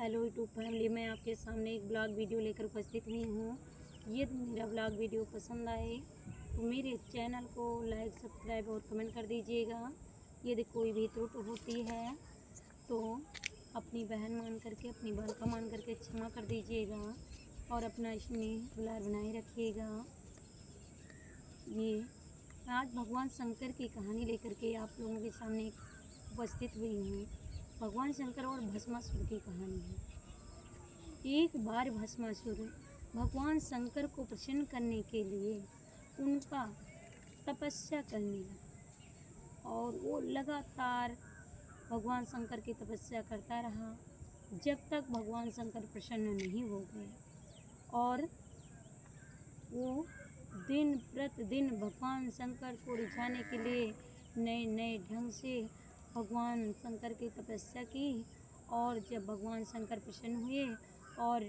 Hello YouTube family, मैं आपके सामने एक ब्लॉग वीडियो लेकर उपस्थित हुई हूँ। यदि मेरा ब्लॉग वीडियो पसंद आए तो मेरे चैनल को लाइक, सब्सक्राइब और कमेंट कर दीजिएगा। यदि कोई भी त्रुटि होती है तो अपनी बहन मान करके, अपनी बालिका मान करके क्षमा कर दीजिएगा और अपना स्नेह दुलार बनाए रखिएगा। ये आज भगवान शंकर की कहानी लेकर के आप लोगों के सामने उपस्थित हुई हूँ। भगवान शंकर और भस्मासुर की कहानी है। एक बार भस्मासुर भगवान शंकर को प्रसन्न करने के लिए उनका तपस्या करने लगा और वो लगातार भगवान शंकर की तपस्या करता रहा जब तक भगवान शंकर प्रसन्न नहीं हो गए। और वो दिन प्रतिदिन भगवान शंकर को रिझाने के लिए नए नए ढंग से भगवान शंकर की तपस्या की। और जब भगवान शंकर प्रसन्न हुए और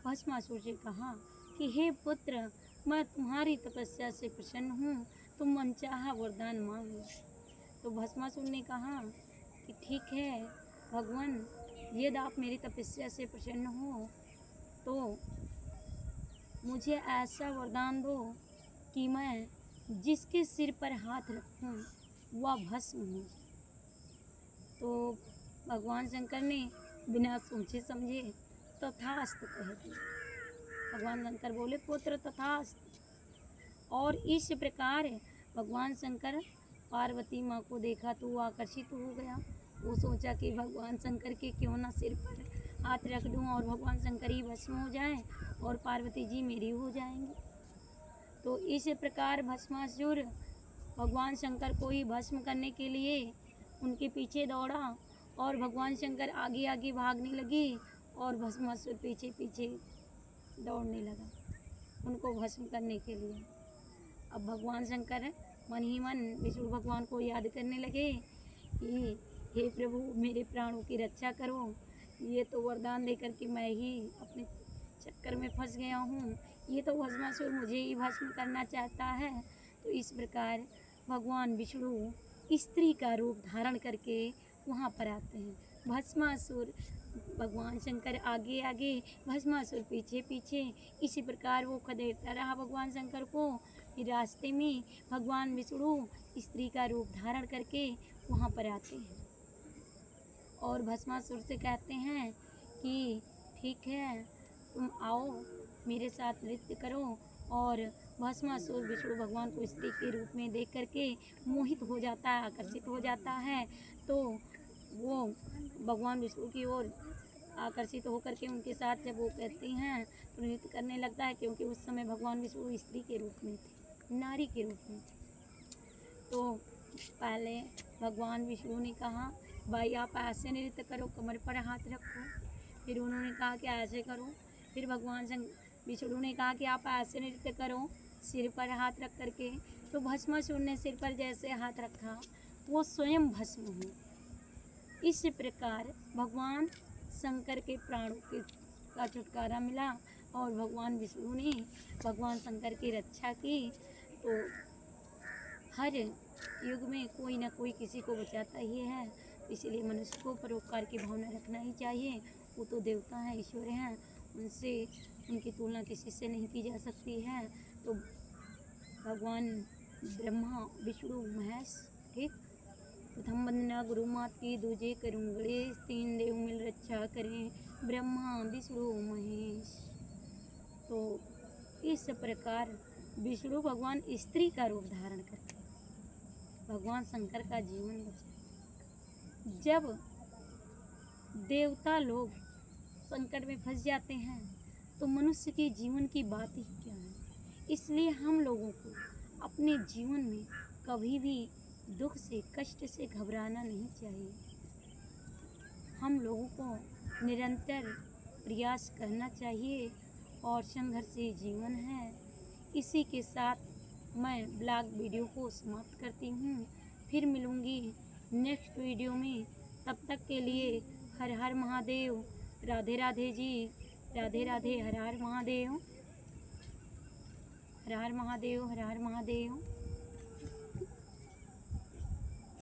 भस्मासुर से कहा कि हे पुत्र, मैं तुम्हारी तपस्या से प्रसन्न हूँ, तुम मनचाहा वरदान मांग लो। तो भस्मासुर ने कहा कि ठीक है भगवान, यदि आप मेरी तपस्या से प्रसन्न हो तो मुझे ऐसा वरदान दो कि मैं जिसके सिर पर हाथ रखूं वह भस्म हो जाए। तो भगवान शंकर ने बिना सोचे समझे तथास्तु कह दिया। भगवान शंकर बोले पुत्र तथास्तु। और इस प्रकार भगवान शंकर पार्वती माँ को देखा तो वो आकर्षित हो गया। वो सोचा कि भगवान शंकर के क्यों ना सिर पर हाथ रख दूँ और भगवान शंकर ही भस्म हो जाए और पार्वती जी मेरी हो जाएंगी। तो इस प्रकार भस्मासुर भगवान शंकर को ही भस्म करने के लिए उनके पीछे दौड़ा और भगवान शंकर आगे आगे भागने लगे और भस्मासुर पीछे पीछे दौड़ने लगा उनको भस्म करने के लिए। अब भगवान शंकर मन ही मन विष्णु भगवान को याद करने लगे कि हे प्रभु, मेरे प्राणों की रक्षा करो। ये तो वरदान देकर कि मैं ही अपने चक्कर में फंस गया हूँ। ये तो भस्मासुर मुझे ही भस्म करना चाहता है। तो इस प्रकार भगवान विष्णु स्त्री का रूप धारण करके वहाँ पर आते हैं। भस्मासुर भगवान शंकर आगे आगे, भस्मासुर पीछे पीछे। इसी प्रकार वो खदेड़ता रहा भगवान शंकर को। फिर रास्ते में भगवान विष्णु स्त्री का रूप धारण करके वहाँ पर आते हैं और भस्मासुर से कहते हैं कि ठीक है, तुम आओ मेरे साथ नृत्य करो। और भस्मासुर विष्णु भगवान को स्त्री के रूप में देख करके मोहित हो जाता है, आकर्षित हो जाता है। तो वो भगवान विष्णु की ओर आकर्षित होकर के उनके साथ जब वो कहती हैं तो नृत्य करने लगता है, क्योंकि उस समय भगवान विष्णु स्त्री के रूप में थे, नारी के रूप में थे। तो पहले भगवान विष्णु ने कहा भाई आप ऐसे नृत्य करो, कमर पर हाथ रखो। फिर उन्होंने कहा कि ऐसे करो। फिर भगवान विष्णु ने कहा कि आप ऐसे नृत्य करो, सिर पर हाथ रख करके। तो भस्मासुर ने सिर पर जैसे हाथ रखा वो स्वयं भस्म हुए। इस प्रकार भगवान शंकर के प्राणों का छुटकारा मिला और भगवान विष्णु ने भगवान शंकर की रक्षा की। तो हर युग में कोई ना कोई किसी को बचाता ही है, इसलिए मनुष्य को परोपकार की भावना रखना ही चाहिए। वो तो देवता हैं, ईश्वर हैं, उनसे उनकी तुलना किसी से नहीं की जा सकती है। तो भगवान ब्रह्मा विष्णु महेश, ठीक, प्रथम वंदना गुरु मात की, दूजे करूँ गणेश, तीन देव मिल रक्षा करें ब्रह्मा विष्णु महेश। तो इस प्रकार विष्णु भगवान स्त्री का रूप धारण करके भगवान शंकर का जीवन बचाए। जब देवता लोग संकट में फंस जाते हैं तो मनुष्य के जीवन की बात ही क्या है। इसलिए हम लोगों को अपने जीवन में कभी भी दुख से, कष्ट से घबराना नहीं चाहिए। हम लोगों को निरंतर प्रयास करना चाहिए और संघर्षी जीवन है। इसी के साथ मैं ब्लॉग वीडियो को समाप्त करती हूँ। फिर मिलूँगी नेक्स्ट वीडियो में। तब तक के लिए हर हर महादेव, राधे राधे जी, राधे राधे, हर हर महादेव, हर हर महादेव, हर हर महादेव।